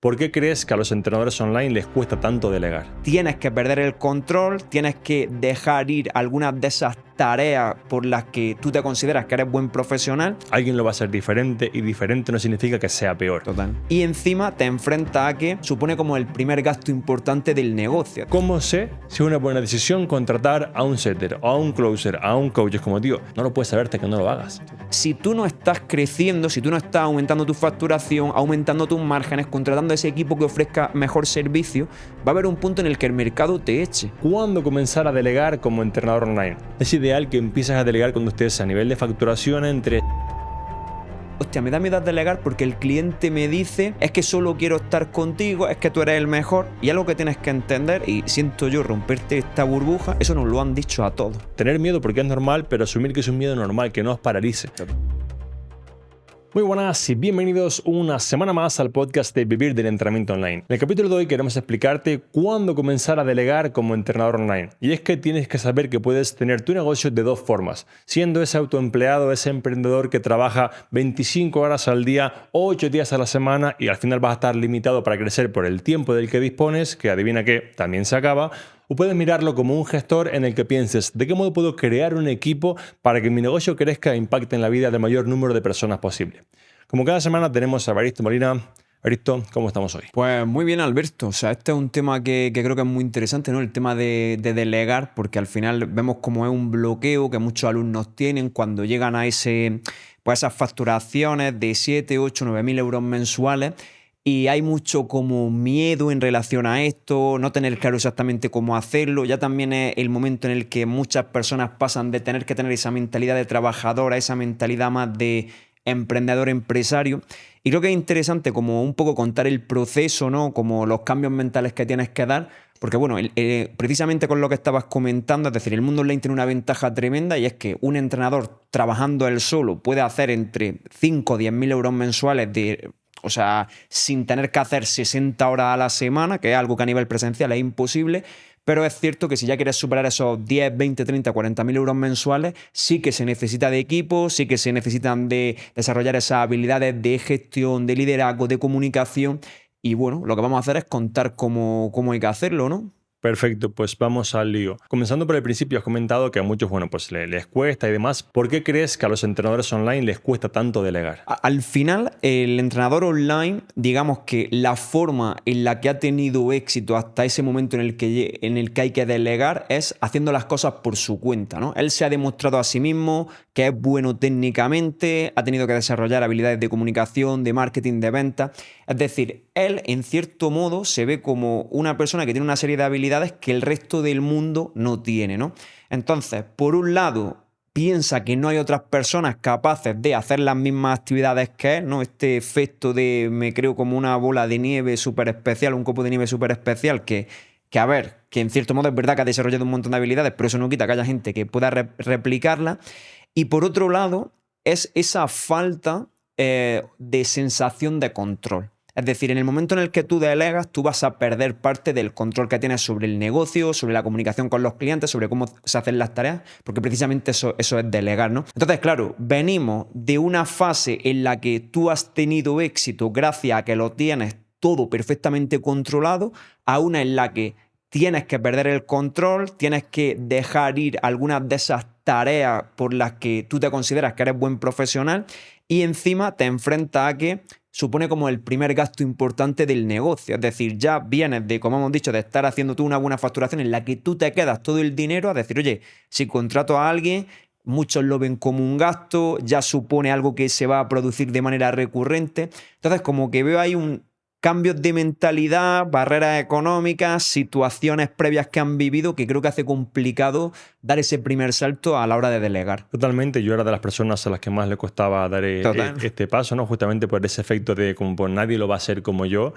¿Por qué crees que a los entrenadores online les cuesta tanto delegar? Tienes que perder el control, tienes que dejar ir algunas de esas tareas por las que tú te consideras que eres buen profesional. Alguien lo va a hacer diferente y diferente no significa que sea peor. Total. Y encima te enfrentas a que supone como el primer gasto importante del negocio. ¿Cómo sé si es una buena decisión contratar a un setter, a un closer, a un coach? Es como, tío, no lo puedes saber hasta que no lo hagas. Si tú no estás creciendo, si tú no estás aumentando tu facturación, aumentando tus márgenes, contratando a ese equipo que ofrezca mejor servicio, va a haber un punto en el que el mercado te eche. ¿Cuándo comenzar a delegar como entrenador online? Es ideal que empieces a delegar cuando estés a nivel de facturación entre... Hostia, me da miedo delegar porque el cliente me dice es que solo quiero estar contigo, es que tú eres el mejor. Y algo que tienes que entender, y siento yo romperte esta burbuja, eso nos lo han dicho a todos. Tener miedo porque es normal, pero asumir que es un miedo normal, que no os paralice. Muy buenas y bienvenidos una semana más al podcast de Vivir del Entrenamiento Online. En el capítulo de hoy queremos explicarte cuándo comenzar a delegar como entrenador online. Y es que tienes que saber que puedes tener tu negocio de dos formas. Siendo ese autoempleado, ese emprendedor que trabaja 25 horas al día, 8 días a la semana y al final vas a estar limitado para crecer por el tiempo del que dispones, que adivina que también se acaba. O puedes mirarlo como un gestor en el que pienses ¿de qué modo puedo crear un equipo para que mi negocio crezca e impacte en la vida del mayor número de personas posible? Como cada semana tenemos a Evaristo Molina. Evaristo, ¿cómo estamos hoy? Pues muy bien, Alberto. O sea, este es un tema que creo que es muy interesante, ¿no? El tema de delegar, porque al final vemos como es un bloqueo que muchos alumnos tienen cuando llegan a esas facturaciones de 7, 8, 9 mil euros mensuales. Y hay mucho como miedo en relación a esto, no tener claro exactamente cómo hacerlo. Ya también es el momento en el que muchas personas pasan de tener que tener esa mentalidad de trabajador a esa mentalidad más de emprendedor empresario. Y creo que es interesante como un poco contar el proceso, ¿no? Como los cambios mentales que tienes que dar. Porque bueno, precisamente con lo que estabas comentando, es decir, el mundo online tiene una ventaja tremenda y es que un entrenador trabajando él solo puede hacer entre 5 o 10 mil euros mensuales sin tener que hacer 60 horas a la semana, que es algo que a nivel presencial es imposible, pero es cierto que si ya quieres superar esos 10, 20, 30, 40 mil euros mensuales, sí que se necesita de equipo, sí que se necesitan de desarrollar esas habilidades de gestión, de liderazgo, de comunicación, y bueno, lo que vamos a hacer es contar cómo hay que hacerlo, ¿no? Perfecto, pues vamos al lío. Comenzando por el principio, has comentado que a muchos, les cuesta y demás. ¿Por qué crees que a los entrenadores online les cuesta tanto delegar? Al final, el entrenador online, digamos que la forma en la que ha tenido éxito hasta ese momento en el que hay que delegar es haciendo las cosas por su cuenta, ¿no? Él se ha demostrado a sí mismo que es bueno técnicamente, ha tenido que desarrollar habilidades de comunicación, de marketing, de venta. Es decir, él, en cierto modo, se ve como una persona que tiene una serie de habilidades que el resto del mundo no tiene, ¿no? Entonces, por un lado, piensa que no hay otras personas capaces de hacer las mismas actividades que él, ¿no? Este efecto de me creo como una bola de nieve súper especial, un copo de nieve súper especial que en cierto modo es verdad que ha desarrollado un montón de habilidades, pero eso no quita que haya gente que pueda replicarla. Y por otro lado, es esa falta de sensación de control. Es decir, en el momento en el que tú delegas, tú vas a perder parte del control que tienes sobre el negocio, sobre la comunicación con los clientes, sobre cómo se hacen las tareas, porque precisamente eso es delegar, ¿no? Entonces, claro, venimos de una fase en la que tú has tenido éxito gracias a que lo tienes todo perfectamente controlado, a una en la que tienes que perder el control, tienes que dejar ir algunas de esas tareas por las que tú te consideras que eres buen profesional y encima te enfrentas a que supone como el primer gasto importante del negocio. Es decir, ya vienes de, como hemos dicho, de estar haciendo tú una buena facturación en la que tú te quedas todo el dinero a decir, oye, si contrato a alguien, muchos lo ven como un gasto, ya supone algo que se va a producir de manera recurrente. Entonces, como que veo ahí cambios de mentalidad, barreras económicas, situaciones previas que han vivido que creo que hace complicado dar ese primer salto a la hora de delegar. Totalmente, yo era de las personas a las que más le costaba dar este paso, ¿no? Justamente por ese efecto de como pues, nadie lo va a hacer como yo.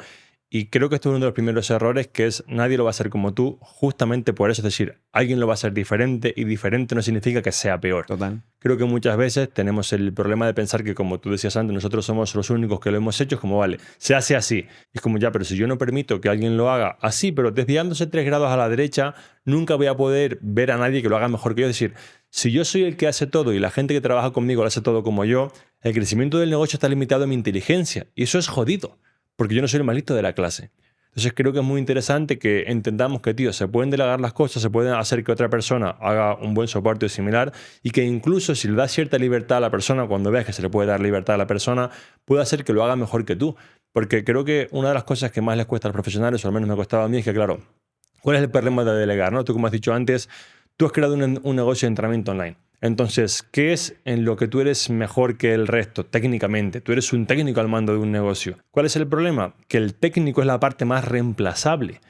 Y creo que esto es uno de los primeros errores, que es nadie lo va a hacer como tú, justamente por eso. Es decir, alguien lo va a hacer diferente y diferente no significa que sea peor. Total. Creo que muchas veces tenemos el problema de pensar que, como tú decías antes, nosotros somos los únicos que lo hemos hecho. Es como, vale, se hace así. Y es como, ya, pero si yo no permito que alguien lo haga así, pero desviándose 3 grados a la derecha, nunca voy a poder ver a nadie que lo haga mejor que yo. Es decir, si yo soy el que hace todo y la gente que trabaja conmigo lo hace todo como yo, el crecimiento del negocio está limitado a mi inteligencia. Y eso es jodido. porque yo no soy el más listo de la clase. Entonces creo que es muy interesante que entendamos que, tío, se pueden delegar las cosas, se pueden hacer que otra persona haga un buen soporte similar y que incluso si le das cierta libertad a la persona, cuando veas que se le puede dar libertad a la persona, puede hacer que lo haga mejor que tú. Porque creo que una de las cosas que más les cuesta a los profesionales, o al menos me costaba a mí, es que, claro, ¿cuál es el problema de delegar, no? Tú, como has dicho antes, tú has creado un negocio de entrenamiento online. Entonces, ¿qué es en lo que tú eres mejor que el resto técnicamente? Tú eres un técnico al mando de un negocio. ¿Cuál es el problema? Que el técnico es la parte más reemplazable.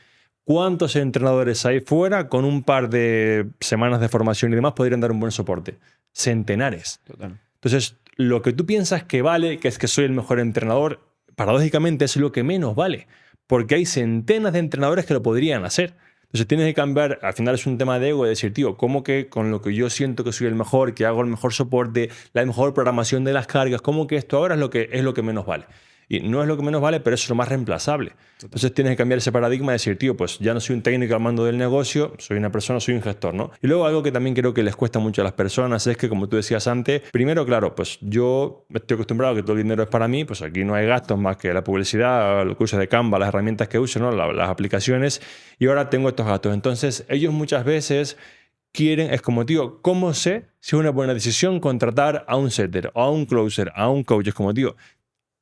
¿Cuántos entrenadores hay fuera con un par de semanas de formación y demás podrían dar un buen soporte? Centenares. Total. Entonces, lo que tú piensas que vale, que es que soy el mejor entrenador, paradójicamente es lo que menos vale. Porque hay centenas de entrenadores que lo podrían hacer. Entonces tienes que cambiar, al final es un tema de ego, de decir, tío, ¿cómo que con lo que yo siento que soy el mejor, que hago el mejor soporte, la mejor programación de las cargas, cómo que esto ahora es lo que menos vale? Y no es lo que menos vale, pero es lo más reemplazable. Entonces tienes que cambiar ese paradigma de decir, tío, pues ya no soy un técnico al mando del negocio, soy una persona, soy un gestor, ¿no? Y luego algo que también creo que les cuesta mucho a las personas es que, como tú decías antes, primero, claro, pues yo estoy acostumbrado a que todo el dinero es para mí, pues aquí no hay gastos más que la publicidad, lo que uso de Canva, las herramientas que uso, ¿no? Las aplicaciones, y ahora tengo estos gastos. Entonces ellos muchas veces quieren, es como, tío, ¿cómo sé si es una buena decisión contratar a un setter, a un closer, a un coach? Es como, tío,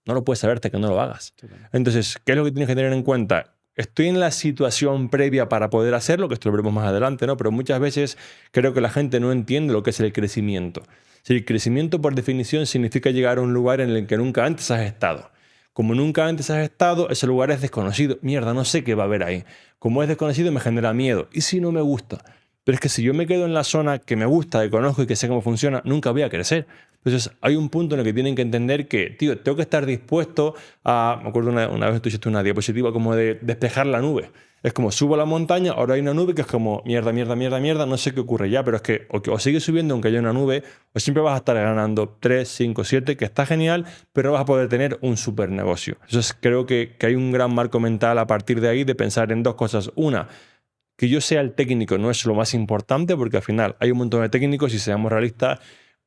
no lo puedes saber hasta que no lo hagas. Entonces, ¿qué es lo que tienes que tener en cuenta? Estoy en la situación previa para poder hacerlo, que esto lo veremos más adelante, ¿no? Pero muchas veces creo que la gente no entiende lo que es el crecimiento. Si el crecimiento, por definición, significa llegar a un lugar en el que nunca antes has estado. Como nunca antes has estado, ese lugar es desconocido. Mierda, no sé qué va a haber ahí. Como es desconocido, me genera miedo. ¿Y si no me gusta? Pero es que si yo me quedo en la zona que me gusta, que conozco y que sé cómo funciona, nunca voy a crecer. Entonces hay un punto en el que tienen que entender que, tío, tengo que estar dispuesto a... Me acuerdo una vez tú hiciste una diapositiva como de despejar la nube. Es como subo a la montaña, ahora hay una nube que es como mierda, no sé qué ocurre ya, pero es que o sigues subiendo aunque haya una nube, o siempre vas a estar ganando 3, 5, 7, que está genial, pero no vas a poder tener un super negocio. Entonces creo que hay un gran marco mental a partir de ahí de pensar en dos cosas. Una, que yo sea el técnico no es lo más importante, porque al final hay un montón de técnicos y, seamos realistas,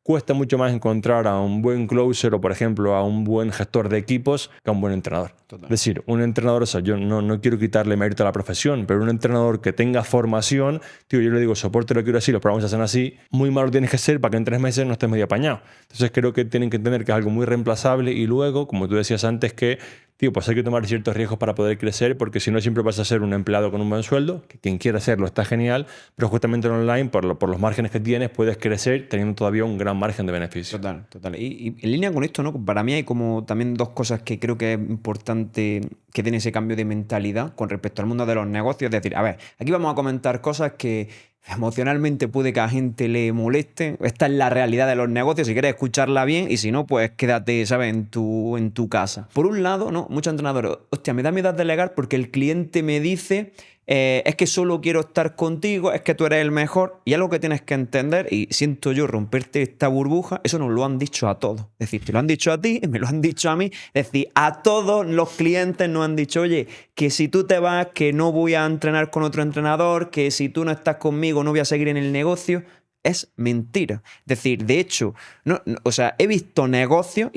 cuesta mucho más encontrar a un buen closer o, por ejemplo, a un buen gestor de equipos que a un buen entrenador. Total. Es decir, un entrenador, o sea, yo no quiero quitarle mérito a la profesión, pero un entrenador que tenga formación, tío, yo le digo, soporte lo quiero así, los programas se hacen así, muy malo tienes que ser para que en 3 meses no estés medio apañado. Entonces creo que tienen que entender que es algo muy reemplazable y luego, como tú decías antes, que, tío, pues hay que tomar ciertos riesgos para poder crecer, porque si no siempre vas a ser un empleado con un buen sueldo, que quien quiera hacerlo está genial, pero justamente en online, por los márgenes que tienes, puedes crecer teniendo todavía un gran margen de beneficio. Total. Y en línea con esto, ¿no? Para mí hay como también dos cosas que creo que es importante que tiene ese cambio de mentalidad con respecto al mundo de los negocios. Es decir, a ver, aquí vamos a comentar cosas que emocionalmente puede que a gente le moleste. Esta es la realidad de los negocios. Si quieres escucharla bien, y si no, pues quédate, ¿sabes?, en tu casa. Por un lado, ¿no? Muchos entrenadores, hostia, me da miedo delegar porque el cliente me dice, es que solo quiero estar contigo, es que tú eres el mejor. Y algo que tienes que entender, y siento yo romperte esta burbuja, eso nos lo han dicho a todos. Es decir, te lo han dicho a ti, me lo han dicho a mí. Es decir, a todos los clientes nos han dicho, oye, que si tú te vas, que no voy a entrenar con otro entrenador, que si tú no estás conmigo no voy a seguir en el negocio. Es mentira. Es decir, de hecho, o sea, he visto negocios,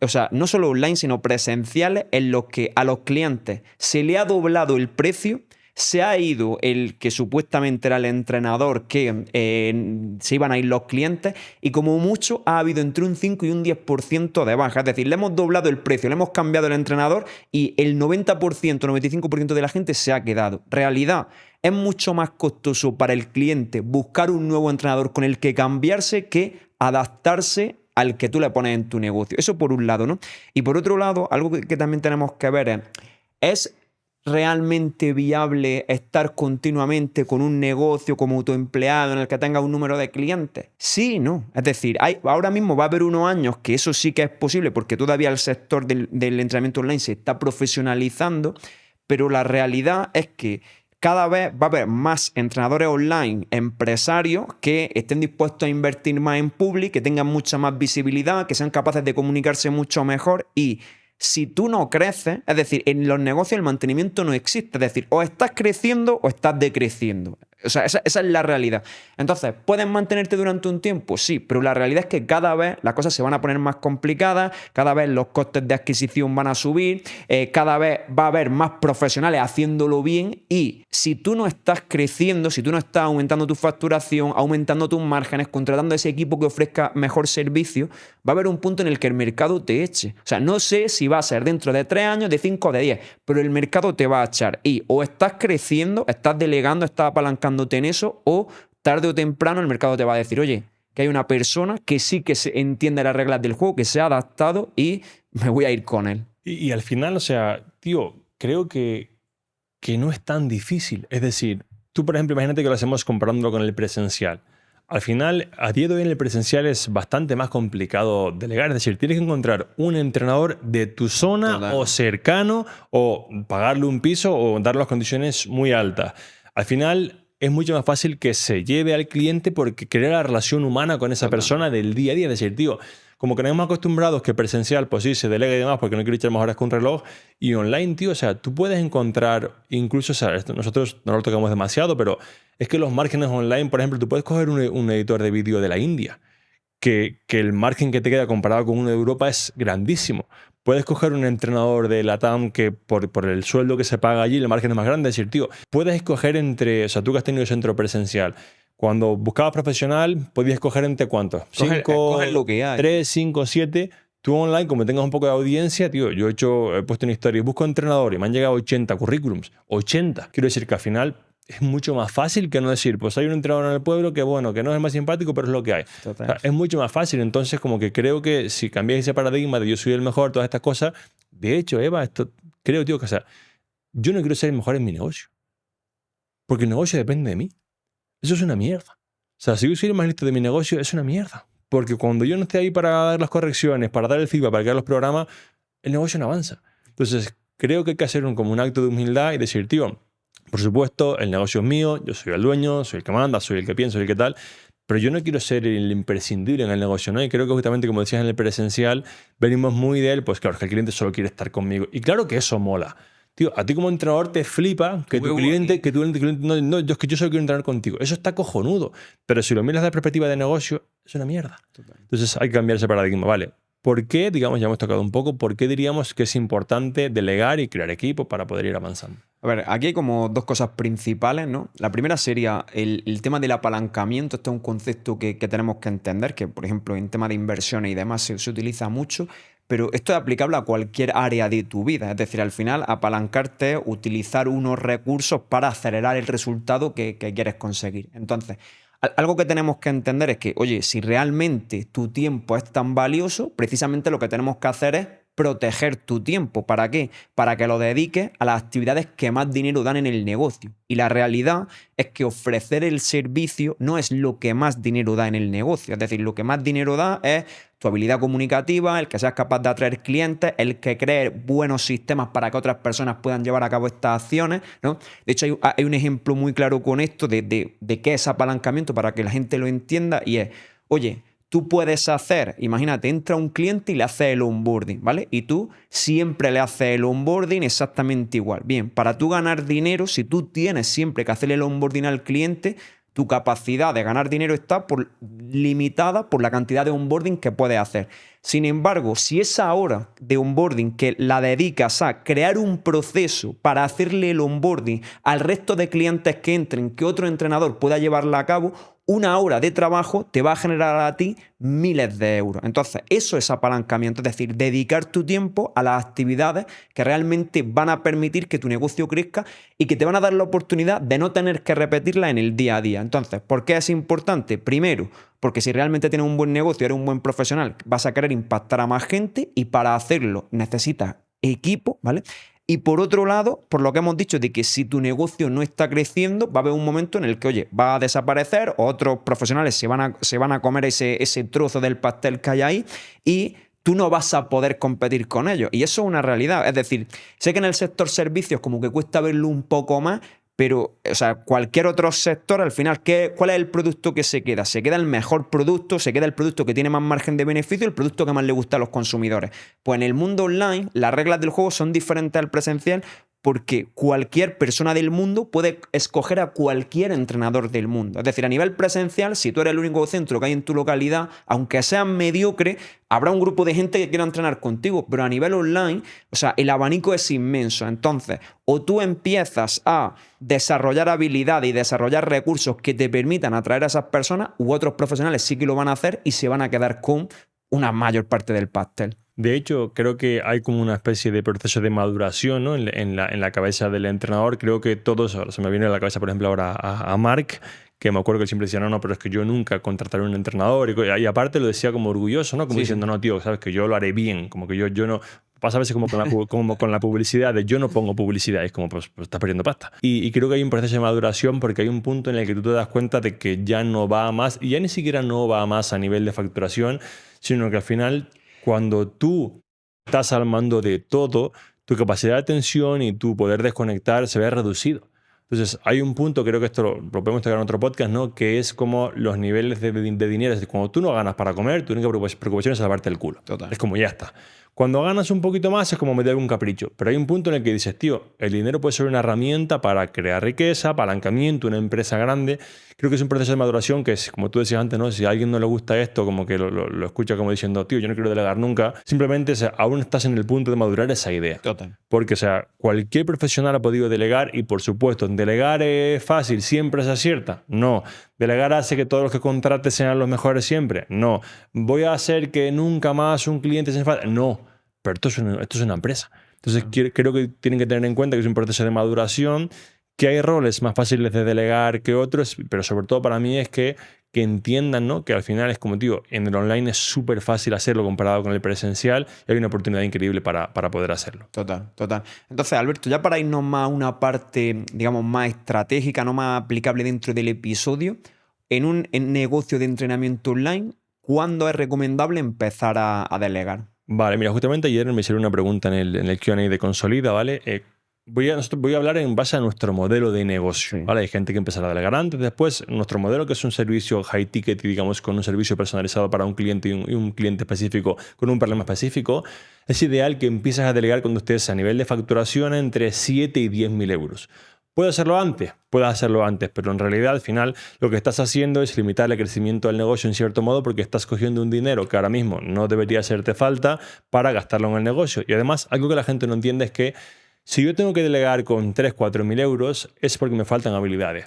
o sea, no solo online, sino presenciales, en los que a los clientes se le ha doblado el precio. Se ha ido el que supuestamente era el entrenador, que se iban a ir los clientes, y como mucho ha habido entre un 5 y un 10% de baja. Es decir, le hemos doblado el precio, le hemos cambiado el entrenador y el 90%, 95% de la gente se ha quedado. Realidad, es mucho más costoso para el cliente buscar un nuevo entrenador con el que cambiarse que adaptarse al que tú le pones en tu negocio. Eso por un lado, ¿no? Y por otro lado, algo que también tenemos que ver es ¿realmente viable estar continuamente con un negocio como autoempleado en el que tenga un número de clientes? Sí, no. Es decir, ahora mismo va a haber unos años que eso sí que es posible, porque todavía el sector del entrenamiento online se está profesionalizando, pero la realidad es que cada vez va a haber más entrenadores online, empresarios, que estén dispuestos a invertir más en public, que tengan mucha más visibilidad, que sean capaces de comunicarse mucho mejor. Y si tú no creces, es decir, en los negocios el mantenimiento no existe. Es decir, o estás creciendo o estás decreciendo. O sea, esa es la realidad. Entonces, ¿puedes mantenerte durante un tiempo? Sí, pero la realidad es que cada vez las cosas se van a poner más complicadas, cada vez los costes de adquisición van a subir, cada vez va a haber más profesionales haciéndolo bien, y si tú no estás creciendo, si tú no estás aumentando tu facturación, aumentando tus márgenes, contratando a ese equipo que ofrezca mejor servicio, va a haber un punto en el que el mercado te eche. O sea, no sé si va a ser dentro de 3 años, de 5 o de 10, pero el mercado te va a echar, y o estás creciendo, estás delegando, estás apalancándote en eso, o tarde o temprano el mercado te va a decir, oye, que hay una persona que sí que se entiende las reglas del juego, que se ha adaptado y me voy a ir con él. Y al final, o sea, tío, creo que no es tan difícil. Es decir, tú, por ejemplo, imagínate que lo hacemos comparándolo con el presencial. Al final, a día de hoy en el presencial es bastante más complicado delegar. Es decir, tienes que encontrar un entrenador de tu zona o cercano, o pagarle un piso o darle las condiciones muy altas. Al final es mucho más fácil que se lleve al cliente porque crea la relación humana con esa persona del día a día. Es decir, tío, como que nos hemos acostumbrado que presencial, pues sí, se delega y demás porque no quiero echar más horas que un reloj. Y online, tío, o sea, tú puedes encontrar, incluso, o sea, nosotros no lo tocamos demasiado, pero es que los márgenes online, por ejemplo, tú puedes coger un editor de vídeo de la India, que el margen que te queda comparado con uno de Europa es grandísimo. Puedes coger un entrenador de LATAM que por el sueldo que se paga allí, el margen es más grande. Es decir, tío, puedes escoger entre, o sea, tú que has tenido centro presencial, cuando buscabas profesional, podías escoger entre ¿cuántos? 5, 3, 5, 7. Tú online, como tengas un poco de audiencia, tío, he puesto una historia y busco entrenador y me han llegado 80 currículums. 80. Quiero decir que al final es mucho más fácil que no decir, pues hay un entrenador en el pueblo que, bueno, que no es el más simpático, pero es lo que hay. O sea, es mucho más fácil. Entonces, como que creo que si cambiáis ese paradigma de yo soy el mejor, todas estas cosas, de hecho, Eva, creo, tío, que, o sea, yo no quiero ser el mejor en mi negocio. Porque el negocio depende de mí. Eso es una mierda. O sea, si yo soy el más listo de mi negocio, es una mierda. Porque cuando yo no esté ahí para dar las correcciones, para dar el feedback, para crear los programas, el negocio no avanza. Entonces, creo que hay que hacer como un acto de humildad y decir, tío, por supuesto, el negocio es mío, yo soy el dueño, soy el que manda, soy el que piensa, soy el que tal, pero yo no quiero ser el imprescindible en el negocio, ¿no? Y creo que justamente, como decías en el presencial, venimos muy de él, pues claro, que el cliente solo quiere estar conmigo. Y claro que eso mola. Tío, a ti como entrenador te flipa que tu cliente, no, es que yo solo quiero entrenar contigo. Eso está cojonudo. Pero si lo miras desde la perspectiva de negocio, es una mierda. Total. Entonces hay que cambiar ese paradigma, ¿vale? ¿Por qué, digamos, ya hemos tocado un poco, por qué diríamos que es importante delegar y crear equipos para poder ir avanzando? A ver, aquí hay como dos cosas principales, ¿no? La primera sería el tema del apalancamiento. Este es un concepto que tenemos que entender, que por ejemplo en tema de inversiones y demás se utiliza mucho, pero esto es aplicable a cualquier área de tu vida. Es decir, al final apalancarte es utilizar unos recursos para acelerar el resultado que quieres conseguir. Entonces, algo que tenemos que entender es que, oye, si realmente tu tiempo es tan valioso, precisamente lo que tenemos que hacer es proteger tu tiempo. ¿Para qué? Para que lo dediques a las actividades que más dinero dan en el negocio. Y la realidad es que ofrecer el servicio no es lo que más dinero da en el negocio. Es decir, lo que más dinero da es tu habilidad comunicativa, el que seas capaz de atraer clientes, el que crees buenos sistemas para que otras personas puedan llevar a cabo estas acciones, ¿no? De hecho, hay un ejemplo muy claro con esto de qué es apalancamiento para que la gente lo entienda, y es, oye, tú puedes hacer, imagínate, entra un cliente y le hace el onboarding, ¿vale? Y tú siempre le haces el onboarding exactamente igual. Bien, para tú ganar dinero, si tú tienes siempre que hacerle el onboarding al cliente, tu capacidad de ganar dinero está limitada por la cantidad de onboarding que puedes hacer. Sin embargo, si esa hora de onboarding que la dedicas a crear un proceso para hacerle el onboarding al resto de clientes que entren, que otro entrenador pueda llevarla a cabo, una hora de trabajo te va a generar a ti miles de euros. Entonces, eso es apalancamiento, es decir, dedicar tu tiempo a las actividades que realmente van a permitir que tu negocio crezca y que te van a dar la oportunidad de no tener que repetirla en el día a día. Entonces, ¿por qué es importante? Primero, porque si realmente tienes un buen negocio, eres un buen profesional, vas a querer impactar a más gente, y para hacerlo necesitas equipo, ¿vale? Y por otro lado, por lo que hemos dicho de que si tu negocio no está creciendo, va a haber un momento en el que, oye, va a desaparecer, o otros profesionales se van a comer ese trozo del pastel que hay ahí, y tú no vas a poder competir con ellos. Y eso es una realidad. Es decir, sé que en el sector servicios como que cuesta verlo un poco más, pero, o sea, cualquier otro sector, al final, ¿cuál es el producto que se queda? Se queda el mejor producto, se queda el producto que tiene más margen de beneficio, el producto que más le gusta a los consumidores. Pues en el mundo online, las reglas del juego son diferentes al presencial, porque cualquier persona del mundo puede escoger a cualquier entrenador del mundo. Es decir, a nivel presencial, si tú eres el único centro que hay en tu localidad, aunque seas mediocre, habrá un grupo de gente que quiera entrenar contigo, pero a nivel online, o sea, el abanico es inmenso. Entonces, o tú empiezas a desarrollar habilidades y desarrollar recursos que te permitan atraer a esas personas, u otros profesionales sí que lo van a hacer y se van a quedar con una mayor parte del pastel. De hecho, creo que hay como una especie de proceso de maduración, ¿no? en la cabeza del entrenador. Creo que todos, se me viene a la cabeza, por ejemplo, ahora a Mark, que me acuerdo que siempre decía, no, pero es que yo nunca contrataré un entrenador. Y aparte lo decía como orgulloso, ¿no? Como diciendo, no, tío, sabes que yo lo haré bien. Como que yo no... Pasa a veces como con la publicidad, de yo no pongo publicidad, es como, pues estás perdiendo pasta. Y creo que hay un proceso de maduración porque hay un punto en el que tú te das cuenta de que ya no va a más, y ya ni siquiera no va a más a nivel de facturación, sino que al final, cuando tú estás al mando de todo, tu capacidad de atención y tu poder desconectar se ve reducido. Entonces, hay un punto, creo que esto lo podemos tocar en otro podcast, ¿no? Que es como los niveles de dinero. Es decir, cuando tú no ganas para comer, tu única preocupación es lavarte el culo. Total. Es como, ya está. Cuando ganas un poquito más es como meter algún capricho. Pero hay un punto en el que dices, tío, el dinero puede ser una herramienta para crear riqueza, apalancamiento, una empresa grande. Creo que es un proceso de maduración que, como tú decías antes, ¿no? Si a alguien no le gusta esto, como que lo escucha como diciendo, tío, yo no quiero delegar nunca. Simplemente, o sea, aún estás en el punto de madurar esa idea. Total. Porque, o sea, cualquier profesional ha podido delegar y, por supuesto, ¿delegar es fácil? ¿Siempre se acierta? No. ¿Delegar hace que todos los que contrates sean los mejores siempre? No. ¿Voy a hacer que nunca más un cliente se enfade? No. Pero esto es una empresa. Entonces, creo que tienen que tener en cuenta que es un proceso de maduración, que hay roles más fáciles de delegar que otros, pero sobre todo para mí es que entiendan, ¿no? Que al final es como, tío, en el online es súper fácil hacerlo comparado con el presencial y hay una oportunidad increíble para poder hacerlo. Total. Entonces, Alberto, ya para irnos más a una parte, digamos, más estratégica, no más aplicable dentro del episodio, en un negocio de entrenamiento online, ¿cuándo es recomendable empezar a delegar? Vale, mira, justamente ayer me hicieron una pregunta en el Q&A de Consolida, ¿vale? Voy a hablar en base a nuestro modelo de negocio, Sí. ¿vale? Hay gente que empezará a delegar antes, después nuestro modelo, que es un servicio high ticket y digamos con un servicio personalizado para un cliente y un cliente específico con un problema específico, es ideal que empieces a delegar cuando estés a nivel de facturación entre 7 y 10.000 euros. ¿Puedo hacerlo antes? Puedes hacerlo antes, pero en realidad al final lo que estás haciendo es limitar el crecimiento del negocio en cierto modo porque estás cogiendo un dinero que ahora mismo no debería hacerte falta para gastarlo en el negocio. Y además, algo que la gente no entiende es que si yo tengo que delegar con 3.000, 4.000 euros es porque me faltan habilidades.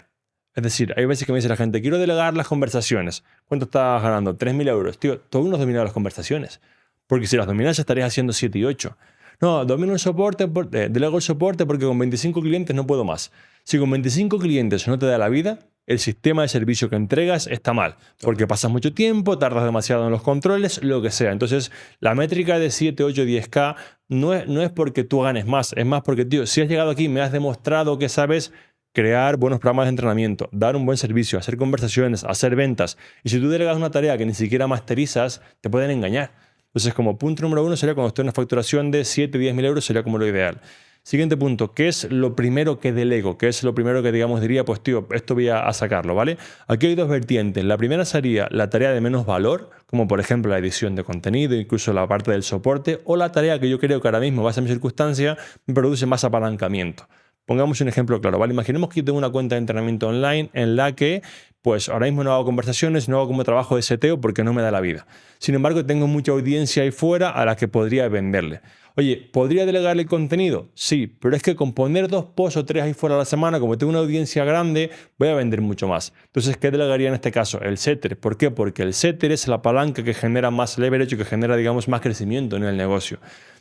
Es decir, hay veces que me dice la gente, quiero delegar las conversaciones. ¿Cuánto estás ganando? 3.000 euros. Tío, tú aún no has dominado las conversaciones. Porque si las dominas estarías haciendo 7 y 8. No, domino el soporte, delego el soporte porque con 25 clientes no puedo más. Si con 25 clientes no te da la vida, el sistema de servicio que entregas está mal. Porque pasas mucho tiempo, tardas demasiado en los controles, lo que sea. Entonces, la métrica de 7, 8, 10K no es porque tú ganes más. Es más porque, tío, si has llegado aquí, me has demostrado que sabes crear buenos programas de entrenamiento, dar un buen servicio, hacer conversaciones, hacer ventas. Y si tú delegas una tarea que ni siquiera masterizas, te pueden engañar. Entonces, como punto número 1 sería cuando esté en una facturación de 7, 10.000 euros, sería como lo ideal. Siguiente punto, ¿qué es lo primero que delego? ¿Qué es lo primero que, digamos, diría, pues tío, esto voy a sacarlo, ¿vale? Aquí hay dos vertientes. La primera sería la tarea de menos valor, como por ejemplo la edición de contenido, incluso la parte del soporte, o la tarea que yo creo que ahora mismo, base en mi circunstancia, me produce más apalancamiento. Pongamos un ejemplo claro, ¿vale? Imaginemos que yo tengo una cuenta de entrenamiento online en la que, pues ahora mismo no hago conversaciones, no hago como trabajo de seteo porque no me da la vida. Sin embargo, tengo mucha audiencia ahí fuera a la que podría venderle. Oye, ¿podría delegarle el contenido? Sí, pero es que con poner 2 posts o 3 ahí fuera a la semana, como tengo una audiencia grande, voy a vender mucho más. Entonces, ¿qué delegaría en este caso? El setter. ¿Por qué? Porque el setter es la palanca que genera más leverage y que genera, digamos, más crecimiento en el negocio.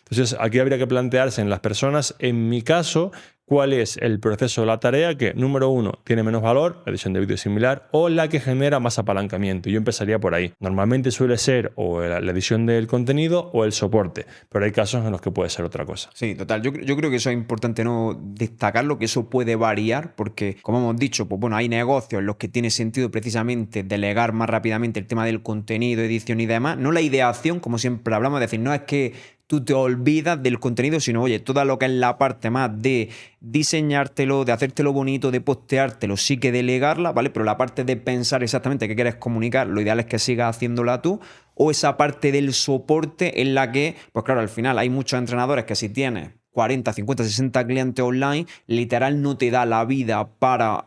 Entonces, aquí habría que plantearse en las personas, en mi caso, cuál es el proceso de la tarea que, número 1, tiene menos valor, la edición de vídeo similar, o la que genera más apalancamiento. Yo empezaría por ahí. Normalmente suele ser o la edición del contenido o el soporte, pero hay casos en los que puede ser otra cosa. Sí, total. Yo creo que eso es importante no destacarlo, que eso puede variar, porque, como hemos dicho, pues bueno, hay negocios en los que tiene sentido precisamente delegar más rápidamente el tema del contenido, edición y demás. No la ideación, como siempre hablamos, es decir, no es que tú te olvidas del contenido, sino, oye, toda lo que es la parte más de diseñártelo, de hacértelo bonito, de posteártelo, sí que delegarla, ¿vale? Pero la parte de pensar exactamente qué quieres comunicar, lo ideal es que sigas haciéndola tú, o esa parte del soporte en la que, pues claro, al final hay muchos entrenadores que si tienes 40, 50, 60 clientes online, literal no te da la vida para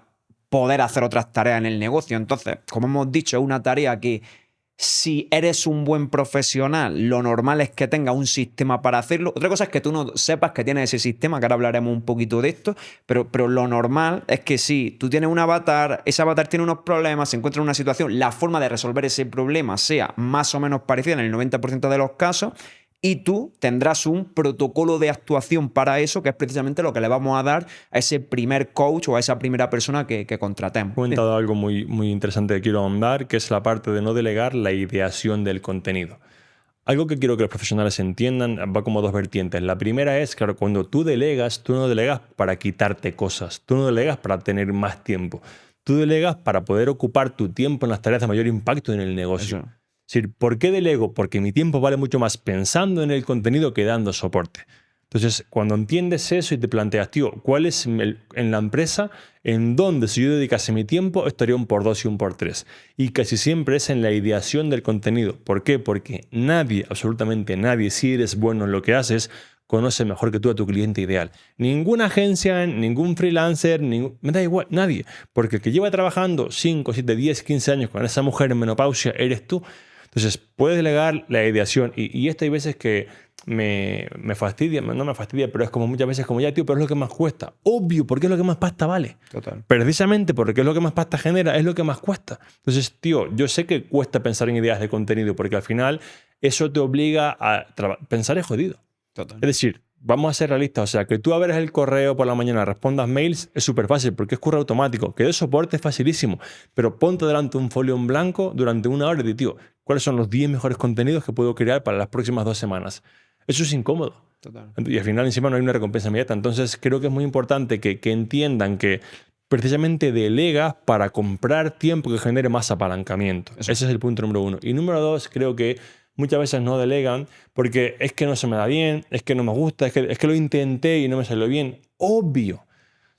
poder hacer otras tareas en el negocio. Entonces, como hemos dicho, es una tarea que si eres un buen profesional, lo normal es que tengas un sistema para hacerlo. Otra cosa es que tú no sepas que tienes ese sistema, que ahora hablaremos un poquito de esto, pero lo normal es que si tú tienes un avatar, ese avatar tiene unos problemas, se encuentra en una situación, la forma de resolver ese problema sea más o menos parecida en el 90% de los casos, y tú tendrás un protocolo de actuación para eso, que es precisamente lo que le vamos a dar a ese primer coach o a esa primera persona que contratemos. He comentado algo muy, muy interesante que quiero ahondar, que es la parte de no delegar la ideación del contenido. Algo que quiero que los profesionales entiendan va como dos vertientes. La primera es, claro, cuando tú delegas, tú no delegas para quitarte cosas, tú no delegas para tener más tiempo, tú delegas para poder ocupar tu tiempo en las tareas de mayor impacto en el negocio. Eso. Es decir, ¿por qué delego? Porque mi tiempo vale mucho más pensando en el contenido que dando soporte. Entonces, cuando entiendes eso y te planteas, tío, ¿cuál es en la empresa en donde si yo dedicase mi tiempo estaría un por 2 y un por 3? Y casi siempre es en la ideación del contenido. ¿Por qué? Porque nadie, absolutamente nadie, si eres bueno en lo que haces, conoce mejor que tú a tu cliente ideal. Ninguna agencia, ningún freelancer, me da igual, nadie. Porque el que lleva trabajando 5, 7, 10, 15 años con esa mujer en menopausia eres tú. Entonces, puedes delegar la ideación y esto hay veces que me fastidia, no me fastidia, pero es como muchas veces como ya, tío, pero es lo que más cuesta. Obvio, porque es lo que más pasta vale. Total. Precisamente porque es lo que más pasta genera, es lo que más cuesta. Entonces, tío, yo sé que cuesta pensar en ideas de contenido porque al final eso te obliga a pensar es jodido. Total. Es decir, vamos a ser realistas, o sea, que tú abres el correo por la mañana, respondas mails, es súper fácil porque es correo automático, que de soporte es facilísimo, pero ponte delante un folio en blanco durante una hora y di, tío, ¿cuáles son los 10 mejores contenidos que puedo crear para las próximas 2 semanas? Eso es incómodo. Total. Y al final encima no hay una recompensa inmediata. Entonces creo que es muy importante que entiendan que precisamente delegas para comprar tiempo que genere más apalancamiento. Eso. Ese es el punto número 1. Y número 2, creo que muchas veces no delegan porque es que no se me da bien, es que no me gusta, es que lo intenté y no me salió bien. Obvio. O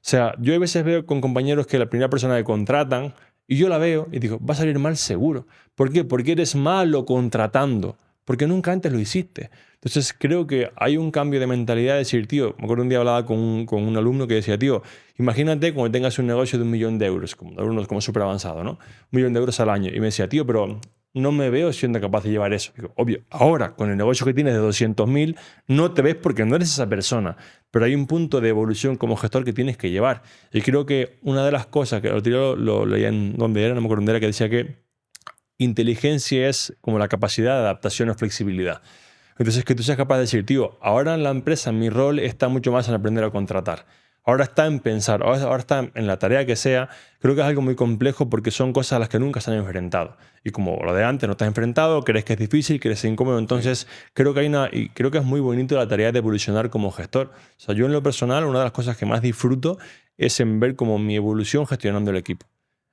sea, yo a veces veo con compañeros que la primera persona que contratan y yo la veo y digo, va a salir mal seguro. ¿Por qué? Porque eres malo contratando. Porque nunca antes lo hiciste. Entonces creo que hay un cambio de mentalidad de decir, tío, me acuerdo un día hablaba con un alumno que decía, tío, imagínate cuando tengas un negocio de 1 millón de euros, como alumnos como súper avanzado, ¿no? 1 millón de euros al año. Y me decía, tío, pero no me veo siendo capaz de llevar eso. Digo, obvio, ahora con el negocio que tienes de 200.000 no te ves porque no eres esa persona, pero hay un punto de evolución como gestor que tienes que llevar. Y creo que una de las cosas que lo leía en donde era, no me acuerdo dónde era, que decía que inteligencia es como la capacidad de adaptación o flexibilidad. Entonces, que tú seas capaz de decir, tío, ahora en la empresa mi rol está mucho más en aprender a contratar. Ahora está en pensar, ahora está en la tarea que sea. Creo que es algo muy complejo porque son cosas a las que nunca se han enfrentado. Y como lo de antes no te has enfrentado, crees que es difícil, crees que es incómodo. Entonces, creo que creo que es muy bonito la tarea de evolucionar como gestor. O sea, yo en lo personal, una de las cosas que más disfruto es en ver como mi evolución gestionando el equipo.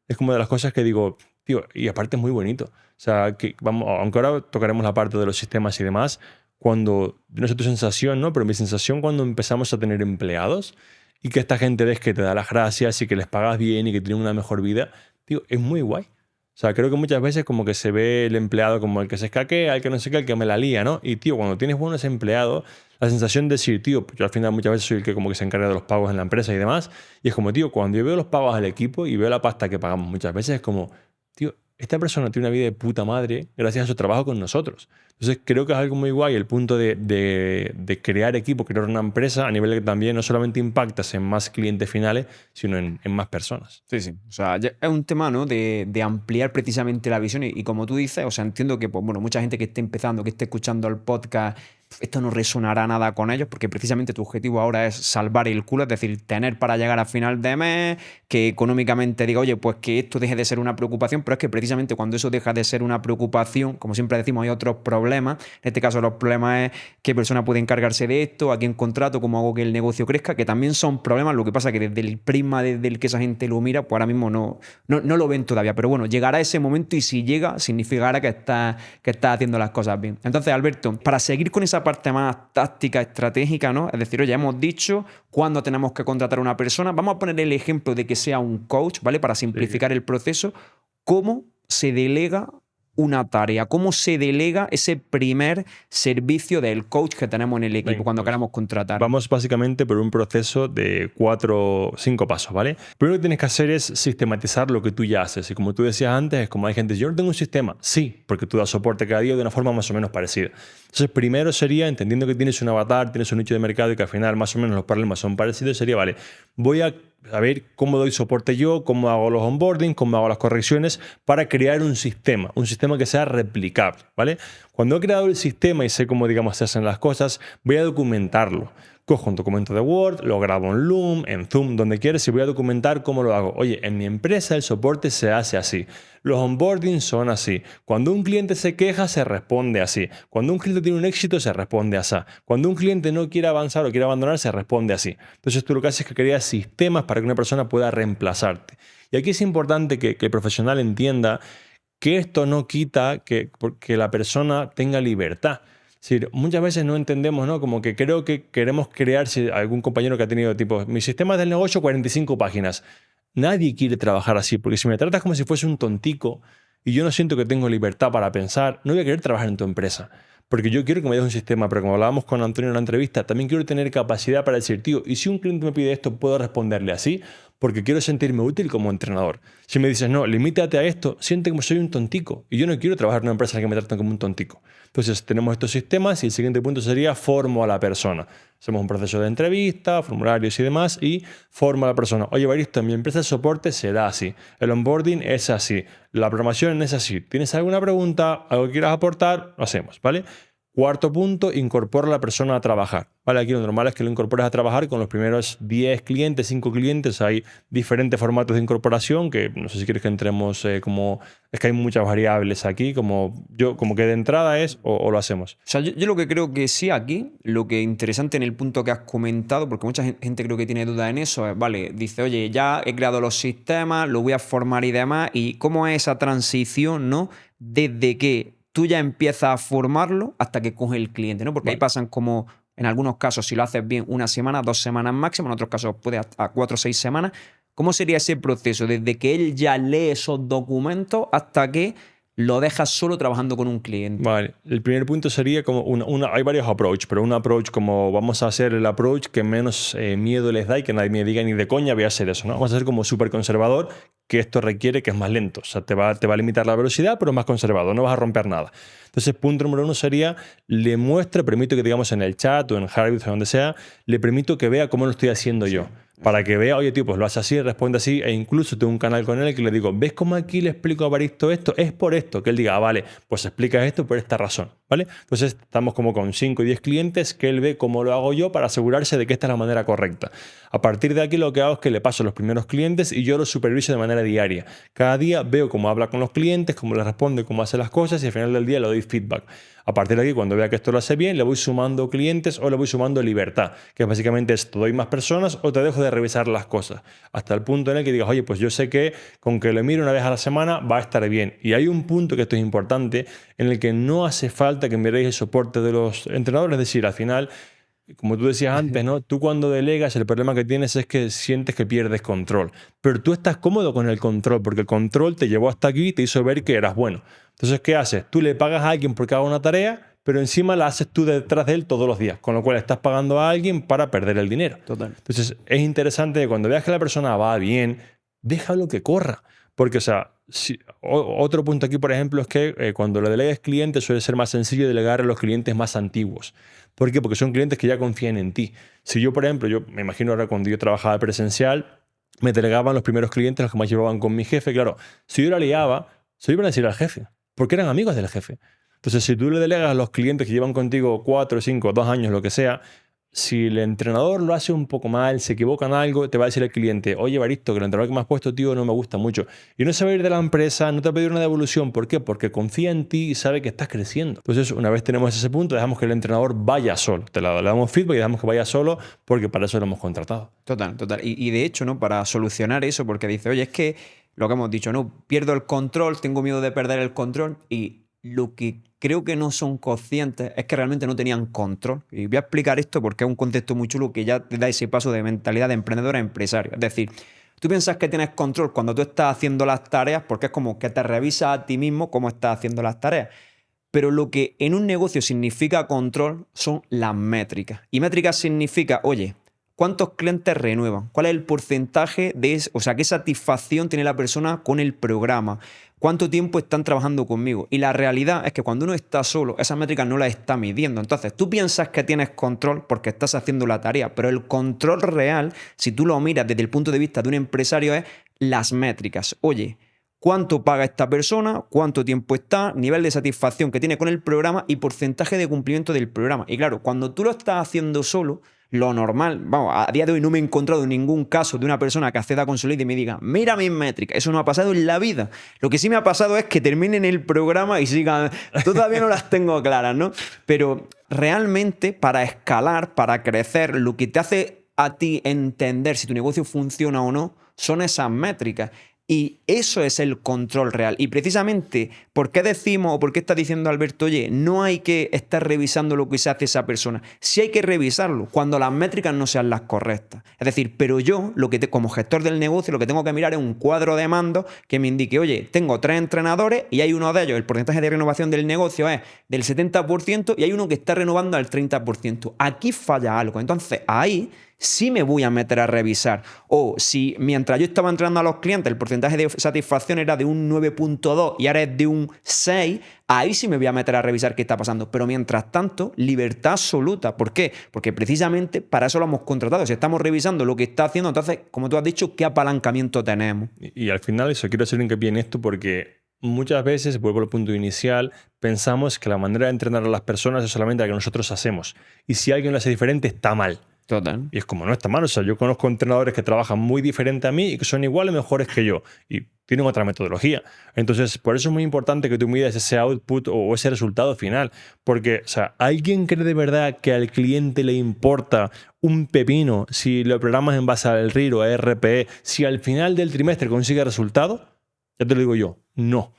Es como de las cosas que digo, tío, y aparte es muy bonito. O sea, que vamos, aunque ahora tocaremos la parte de los sistemas y demás, cuando, no sé tu sensación, ¿no? Pero mi sensación cuando empezamos a tener empleados y que esta gente ves que te da las gracias y que les pagas bien y que tienen una mejor vida, tío, es muy guay. O sea, creo que muchas veces como que se ve el empleado como el que se escaquea, el que no sé qué, el que me la lía, ¿no? Y, tío, cuando tienes buenos empleados, la sensación de decir, tío, pues yo al final muchas veces soy el que como que se encarga de los pagos en la empresa y demás, y es como, tío, cuando yo veo los pagos al equipo y veo la pasta que pagamos muchas veces, es como, tío, esta persona tiene una vida de puta madre gracias a su trabajo con nosotros. Entonces creo que es algo muy guay el punto de crear equipo, crear una empresa a nivel que también no solamente impactas en más clientes finales, sino en más personas. Sí, sí. O sea, es un tema, ¿no? de ampliar precisamente la visión y como tú dices, o sea, entiendo que, pues, bueno, mucha gente que esté empezando, que esté escuchando el podcast, esto no resonará nada con ellos porque precisamente tu objetivo ahora es salvar el culo, es decir, tener para llegar a final de mes, que económicamente diga, oye, pues que esto deje de ser una preocupación, pero es que precisamente cuando eso deja de ser una preocupación, como siempre decimos, hay otros problemas. En este caso los problemas es qué persona puede encargarse de esto, a quién contrato, cómo hago que el negocio crezca, que también son problemas. Lo que pasa es que desde el prisma desde el que esa gente lo mira, pues ahora mismo no lo ven todavía, pero bueno, llegará ese momento y si llega significará que estás haciendo las cosas bien. Entonces, Alberto, para seguir con esa parte más táctica, estratégica, ¿no? Es decir, oye, hemos dicho cuándo tenemos que contratar a una persona. Vamos a poner el ejemplo de que sea un coach, ¿vale? Para simplificar el proceso. ¿Cómo se delega una tarea? ¿Cómo se delega ese primer servicio del coach que tenemos en el equipo cuando queramos contratar? Vamos básicamente por un proceso de 4 o 5 pasos, ¿vale? Primero que tienes que hacer es sistematizar lo que tú ya haces. Y como tú decías antes, es como hay gente, yo no tengo un sistema. Sí, porque tú das soporte cada día de una forma más o menos parecida. Entonces, primero sería, entendiendo que tienes un avatar, tienes un nicho de mercado y que al final más o menos los problemas son parecidos, sería, vale, voy a ver cómo doy soporte yo, cómo hago los onboarding, cómo hago las correcciones para crear un sistema que sea replicable, ¿vale? Cuando he creado el sistema y sé cómo, digamos, se hacen las cosas, voy a documentarlo. Cojo un documento de Word, lo grabo en Loom, en Zoom, donde quieras y voy a documentar cómo lo hago. Oye, en mi empresa el soporte se hace así. Los onboarding son así. Cuando un cliente se queja, se responde así. Cuando un cliente tiene un éxito, se responde así. Cuando un cliente no quiere avanzar o quiere abandonar, se responde así. Entonces tú lo que haces es que creas sistemas para que una persona pueda reemplazarte. Y aquí es importante que el profesional entienda que esto no quita que la persona tenga libertad. Es decir, muchas veces no entendemos, ¿no? Como que creo que queremos crear, si algún compañero que ha tenido tipo, mi sistema del negocio, 45 páginas. Nadie quiere trabajar así, porque si me tratas como si fuese un tontico y yo no siento que tengo libertad para pensar, no voy a querer trabajar en tu empresa. Porque yo quiero que me des un sistema, pero como hablábamos con Antonio en la entrevista, también quiero tener capacidad para decir, tío, y si un cliente me pide esto, puedo responderle así, porque quiero sentirme útil como entrenador. Si me dices, no, limítate a esto, siente como soy un tontico. Y yo no quiero trabajar en una empresa en la que me traten como un tontico. Entonces tenemos estos sistemas y el siguiente punto sería formo a la persona. Hacemos un proceso de entrevista, formularios y demás y formo a la persona. Oye, Baristo, en mi empresa de soporte será así. El onboarding es así. La programación es así. ¿Tienes alguna pregunta? ¿Algo que quieras aportar? Lo hacemos, ¿vale? Cuarto punto, incorpora a la persona a trabajar. Vale, aquí lo normal es que lo incorpores a trabajar con los primeros 10 clientes, 5 clientes. Hay diferentes formatos de incorporación que no sé si quieres que entremos como... Es que hay muchas variables aquí, como que de entrada es o lo hacemos. O sea, yo lo que creo que sí aquí, lo que es interesante en el punto que has comentado, porque mucha gente creo que tiene dudas en eso, es, vale, dice, oye, ya he creado los sistemas, lo voy a formar y demás, y cómo es esa transición, ¿no? Desde que tú ya empiezas a formarlo hasta que coge el cliente, ¿no? Porque ahí pasan como, en algunos casos, si lo haces bien, 1 semana, 2 semanas máximo, en otros casos puede a 4 o 6 semanas. ¿Cómo sería ese proceso? Desde que él ya lee esos documentos hasta que lo dejas solo trabajando con un cliente. Vale, el primer punto sería como hay varios approach, pero un approach como vamos a hacer el approach que menos miedo les da y que nadie me diga ni de coña voy a hacer eso, ¿no? Vamos a ser como súper conservador, que esto requiere que es más lento. O sea, te va a limitar la velocidad, pero es más conservador, no vas a romper nada. Entonces, punto número 1 sería, le permito que digamos en el chat o en Harbit o donde sea, le permito que vea cómo lo estoy haciendo yo. Para que vea, oye, tío, pues lo hace así, responde así, e incluso tengo un canal con él que le digo, ¿ves cómo aquí le explico a Baristo esto? Es por esto, que él diga, vale, pues explica esto por esta razón, ¿vale? Entonces estamos como con 5 o 10 clientes que él ve cómo lo hago yo para asegurarse de que esta es la manera correcta. A partir de aquí lo que hago es que le paso a los primeros clientes y yo los superviso de manera diaria. Cada día veo cómo habla con los clientes, cómo les responde, cómo hace las cosas y al final del día le doy feedback. A partir de aquí, cuando vea que esto lo hace bien, le voy sumando clientes o le voy sumando libertad, que básicamente es te doy más personas o te dejo de revisar las cosas. Hasta el punto en el que digas, oye, pues yo sé que con que lo mire una vez a la semana va a estar bien. Y hay un punto que esto es importante, en el que no hace falta que miréis el soporte de los entrenadores, es decir, al final... Como tú decías antes, ¿no? Tú cuando delegas, el problema que tienes es que sientes que pierdes control. Pero tú estás cómodo con el control, porque el control te llevó hasta aquí y te hizo ver que eras bueno. Entonces, ¿qué haces? Tú le pagas a alguien porque haga una tarea, pero encima la haces tú detrás de él todos los días, con lo cual estás pagando a alguien para perder el dinero. Total. Entonces, es interesante que cuando veas que la persona va bien, déjalo que corra. Porque, o sea, otro punto aquí, por ejemplo, es que cuando le delegas clientes suele ser más sencillo delegar a los clientes más antiguos. ¿Por qué? Porque son clientes que ya confían en ti. Si yo, por ejemplo, yo me imagino ahora cuando yo trabajaba presencial, me delegaban los primeros clientes, los que más llevaban con mi jefe. Claro, si yo la liaba, se lo iban a decir al jefe, porque eran amigos del jefe. Entonces, si tú le delegas a los clientes que llevan contigo 4, 5, 2 años, lo que sea, si el entrenador lo hace un poco mal, se equivoca en algo, te va a decir el cliente, oye, Baristo, que el entrenador que me has puesto, tío, no me gusta mucho. Y no se va a ir de la empresa, no te va a pedir una devolución. ¿Por qué? Porque confía en ti y sabe que estás creciendo. Entonces, una vez tenemos ese punto, dejamos que el entrenador vaya solo. Le damos feedback y dejamos que vaya solo porque para eso lo hemos contratado. Total. Y de hecho, ¿no? Para solucionar eso, porque dice, oye, es que lo que hemos dicho, ¿no? Pierdo el control, tengo miedo de perder el control y lo que creo que no son conscientes es que realmente no tenían control. Y voy a explicar esto porque es un contexto muy chulo que ya te da ese paso de mentalidad de emprendedor a empresario. Es decir, Tú piensas que tienes control cuando tú estás haciendo las tareas porque es como que te revisas a ti mismo cómo estás haciendo las tareas. Pero lo que en un negocio significa control son las métricas. Y métricas significa, oye, ¿cuántos clientes renuevan? ¿Cuál es el porcentaje o sea, qué satisfacción tiene la persona con el programa? ¿Cuánto tiempo están trabajando conmigo? Y la realidad es que cuando uno está solo, esas métricas no las está midiendo. Entonces, tú piensas que tienes control porque estás haciendo la tarea, pero el control real, si tú lo miras desde el punto de vista de un empresario, es las métricas. Oye, ¿cuánto paga esta persona? ¿Cuánto tiempo está? Nivel de satisfacción que tiene con el programa y porcentaje de cumplimiento del programa. Y claro, cuando tú lo estás haciendo solo, lo normal, vamos, a día de hoy no me he encontrado en ningún caso de una persona que acceda a Consolidate y me diga, mira mis métricas, eso no ha pasado en la vida. Lo que sí me ha pasado es que terminen el programa y sigan, todavía no las tengo claras, ¿no? Pero realmente para escalar, para crecer, lo que te hace a ti entender si tu negocio funciona o no son esas métricas. Y eso es el control real. Y precisamente, ¿por qué decimos o por qué está diciendo Alberto, oye, no hay que estar revisando lo que se hace esa persona? Sí hay que revisarlo cuando las métricas no sean las correctas. Es decir, pero yo, como gestor del negocio, lo que tengo que mirar es un cuadro de mando que me indique, oye, tengo 3 entrenadores y hay uno de ellos, el porcentaje de renovación del negocio es del 70% y hay uno que está renovando al 30%. Aquí falla algo. Entonces, ahí sí me voy a meter a revisar. O si mientras yo estaba entrenando a los clientes el porcentaje de satisfacción era de un 9.2 y ahora es de un 6, ahí sí me voy a meter a revisar qué está pasando. Pero mientras tanto, libertad absoluta. ¿Por qué? Porque precisamente para eso lo hemos contratado. Si estamos revisando lo que está haciendo, entonces, como tú has dicho, ¿qué apalancamiento tenemos? Y al final eso, quiero hacer hincapié en esto porque muchas veces, vuelvo al punto inicial, pensamos que la manera de entrenar a las personas es solamente la que nosotros hacemos. Y si alguien lo hace diferente, está mal. Total. Y es como, no está mal. O sea, yo conozco entrenadores que trabajan muy diferente a mí y que son iguales o mejores que yo. Y tienen otra metodología. Entonces, por eso es muy importante que tú midas ese output o ese resultado final. Porque, o sea, ¿alguien cree de verdad que al cliente le importa un pepino si lo programas en base al RIR o a RPE, si al final del trimestre consigue resultado? Ya te lo digo yo, no.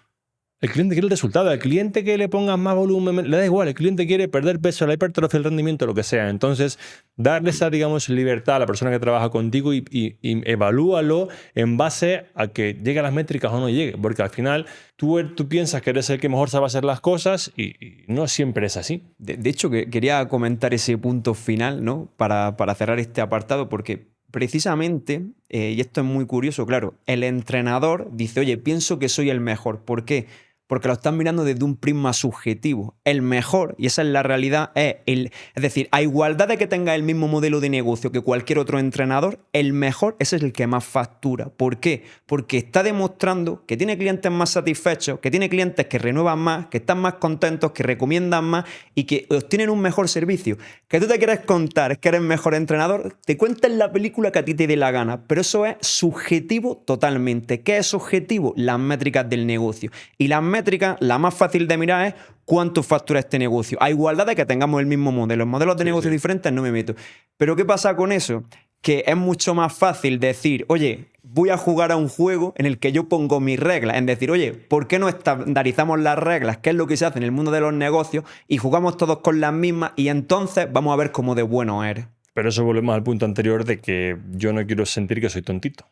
El cliente quiere el resultado. Al cliente que le pongas más volumen, le da igual. El cliente quiere perder peso, la hipertrofia, el rendimiento, lo que sea. Entonces, darle esa, digamos, libertad a la persona que trabaja contigo y evalúalo en base a que llegue a las métricas o no llegue. Porque al final tú piensas que eres el que mejor sabe hacer las cosas y no siempre es así. De hecho, quería comentar ese punto final, ¿no? Para cerrar este apartado, porque precisamente, y esto es muy curioso, claro, el entrenador dice, oye, pienso que soy el mejor. ¿Por qué? Porque lo están mirando desde un prisma subjetivo. El mejor, y esa es la realidad, es decir, a igualdad de que tenga el mismo modelo de negocio que cualquier otro entrenador, el mejor es el que más factura. ¿Por qué? Porque está demostrando que tiene clientes más satisfechos, que tiene clientes que renuevan más, que están más contentos, que recomiendan más y que obtienen un mejor servicio. Que tú te quieres contar es que eres mejor entrenador, te cuentas la película que a ti te dé la gana, pero eso es subjetivo totalmente. ¿Qué es subjetivo? Las métricas del negocio. Y las métrica, la más fácil de mirar es cuánto factura este negocio. A igualdad de que tengamos el mismo modelo. En modelos de negocio diferentes no me meto. Pero ¿qué pasa con eso? Que es mucho más fácil decir, oye, voy a jugar a un juego en el que yo pongo mis reglas. Es decir, oye, ¿por qué no estandarizamos las reglas? ¿Qué es lo que se hace en el mundo de los negocios? Y jugamos todos con las mismas y entonces vamos a ver cómo de bueno eres. Pero eso volvemos al punto anterior de que yo no quiero sentir que soy tontito.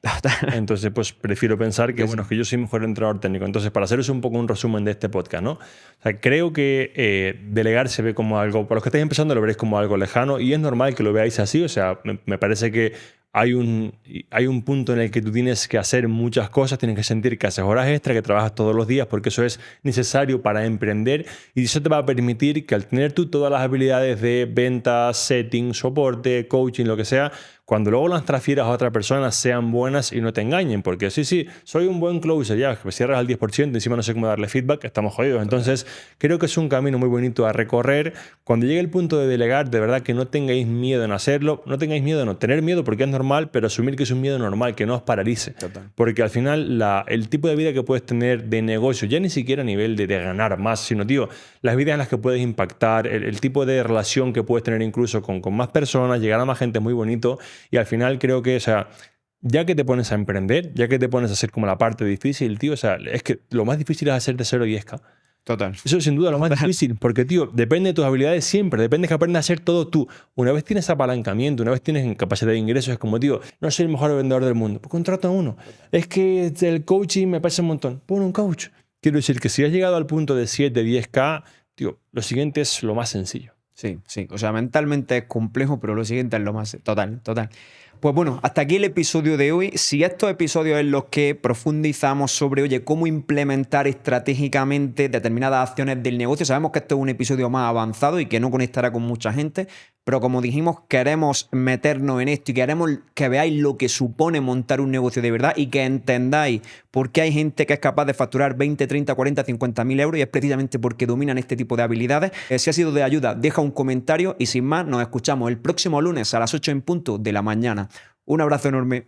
Entonces, pues prefiero pensar que, bueno, es que yo soy mejor entrenador técnico. Entonces, para haceros un poco un resumen de este podcast, ¿no? O sea, creo que delegar se ve como algo, para los que estáis empezando lo veréis como algo lejano y es normal que lo veáis así. O sea, me parece que hay un punto en el que tú tienes que hacer muchas cosas, tienes que sentir que haces horas extra, que trabajas todos los días, porque eso es necesario para emprender y eso te va a permitir que al tener tú todas las habilidades de ventas, setting, soporte, coaching, lo que sea, cuando luego las transfieras a otra persona sean buenas y no te engañen, porque sí, soy un buen closer, ya, que cierras al 10%, encima no sé cómo darle feedback, estamos jodidos. Entonces, creo que es un camino muy bonito a recorrer. Cuando llegue el punto de delegar, de verdad que no tengáis miedo en hacerlo, no tengáis miedo en no tener miedo, porque es normal, pero asumir que es un miedo normal, que no os paralice. Total. Porque al final, el tipo de vida que puedes tener de negocio, ya ni siquiera a nivel de ganar más, sino, tío, las vidas en las que puedes impactar, el tipo de relación que puedes tener incluso con más personas, llegar a más gente es muy bonito. Y al final creo que, o sea, ya que te pones a emprender, ya que te pones a hacer como la parte difícil, tío, o sea, es que lo más difícil es hacer de 0 a 10K. Total. Eso es sin duda lo más difícil, porque, tío, depende de tus habilidades siempre, depende que aprendas a hacer todo tú. Una vez tienes apalancamiento, una vez tienes capacidad de ingresos, es como, tío, no soy el mejor vendedor del mundo, pues contrata a uno. Es que el coaching me parece un montón, pon un coach. Quiero decir que si has llegado al punto de 7, 10K, tío, lo siguiente es lo más sencillo. Sí, sí. O sea, mentalmente es complejo, pero lo siguiente es lo más... Total, total. Pues bueno, hasta aquí el episodio de hoy. Si estos episodios en los que profundizamos sobre, oye, cómo implementar estratégicamente determinadas acciones del negocio, sabemos que esto es un episodio más avanzado y que no conectará con mucha gente, pero como dijimos, queremos meternos en esto y queremos que veáis lo que supone montar un negocio de verdad y que entendáis por qué hay gente que es capaz de facturar 20, 30, 40, 50 mil euros y es precisamente porque dominan este tipo de habilidades. Si ha sido de ayuda, deja un comentario y sin más, nos escuchamos el próximo lunes a las 8 en punto de la mañana. Un abrazo enorme.